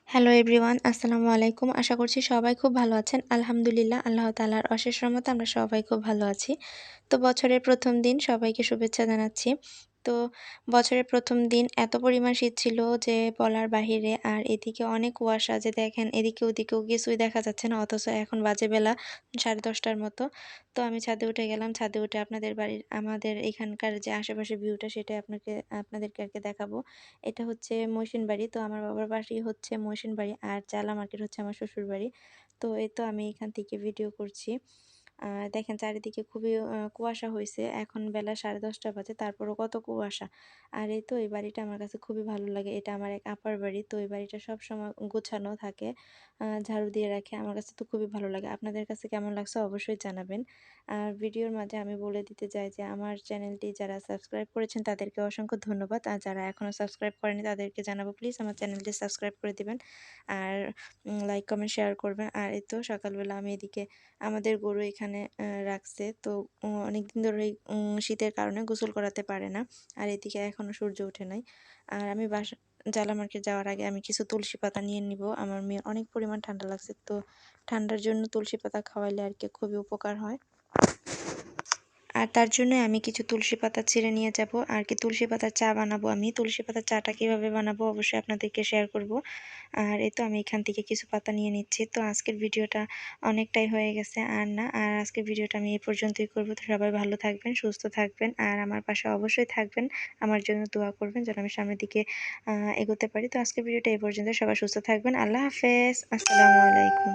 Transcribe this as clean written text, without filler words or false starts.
Hello everyone, আসসালামু আলাইকুম। আশা করছি সবাই খুব ভালো আছেন। আলহামদুলিল্লাহ, আল্লাহ তাআলার অশেষ রহমতে আমরা সবাই খুব ভালো আছি। তো বছরের ১ম দিন সবাইকে শুভেচ্ছা জানাচ্ছি। তো বছরের ১ম দিন এত পরিমাণ শীত ছিল যে বলার বাহিরে। আর এদিকে অনেক কুয়াশা যে দেখেন এদিকে ওদিকেও কিছুই দেখা যাচ্ছে না। অথচ এখন বাজে বেলা 10:30টার মতো। তো আমি ছাদে উঠে গেলাম। ছাদে উঠে আপনাদের বাড়ির আমাদের এখানকার যে আশেপাশের ভিউটা সেটাই আপনাদেরকে আরকি দেখাবো। এটা হচ্ছে মইশিনবাড়ি। তো আমার বাবার বাড়ি হচ্ছে মইশিনবাড়ি আর চালা মার্কেট হচ্ছে আমার শ্বশুরবাড়ি। তো এই তো আমি এখান থেকে ভিডিও করছি। দেখেন চারিদিকে খুবই কুয়াশা হইছে। এখন বেলা 10:30 বাজে, তারপরও কত কুয়াশা। আর এই তো এই বাড়িটা আমার কাছে খুবই ভালো লাগে। এটা আমার এক আপার বাড়ি। তো এই বাড়িটা সবসময় গোছানো থাকে। ঝাড়ু দিয়ে রাখে। আমার কাছে তো খুবই ভালো লাগে। আপনাদের কাছে কেমন লাগছে অবশ্যই জানাবেন। আর ভিডিওর মাঝে আমি বলে দিতে চাই যে আমার চ্যানেলটি যারা সাবস্ক্রাইব করেছেন তাদেরকে অসংখ্য ধন্যবাদ। আর যারা এখনও সাবস্ক্রাইব করেনি তাদেরকে জানাবো প্লিজ আমার চ্যানেলটি সাবস্ক্রাইব করে দিবেন। আর লাইক, কমেন্ট, শেয়ার করবেন। আর এই তো সকালবেলা আমি এদিকে আমাদের গরু এখানে রাখছে। তো অনেকদিন ধরেই শীতের কারণে গোসল করাতে পারে না। আর এদিকে এখনও সূর্য ওঠে নাই। আর আমি জালা মার্কেট যাওয়ার আগে আমি কিছু তুলসী পাতা নিয়ে নিব। আমার মেয়ের অনেক পরিমাণ ঠান্ডা লাগছে। তো ঠান্ডার জন্য তুলসী পাতা খাওয়াইলে আর কি খুবই উপকার হয়। আর তার জন্য আমি কিছু তুলসী পাতা ছিঁড়ে নিয়ে যাব। আর কি তুলসী পাতার চা বানাবো আমি। তুলসী পাতার চাটা কিভাবে বানাবো অবশ্যই আপনাদেরকে শেয়ার করব। আর এই তো আমি এখান থেকে কিছু পাতা নিয়ে নিচ্ছি। তো আজকের ভিডিওটা অনেকটাই হয়ে গেছে আর না। আর আজকের ভিডিওটা আমি এই পর্যন্তই করব। তো সবাই ভালো থাকবেন, সুস্থ থাকবেন আর আমার পাশে অবশ্যই থাকবেন। আমার জন্য দোয়া করবেন যেন আমি সামনের দিকে এগোতে পারি। তো আজকের ভিডিওটা এই পর্যন্ত। সবাই সুস্থ থাকবেন। আল্লাহ হাফেজ। আসসালামু আলাইকুম।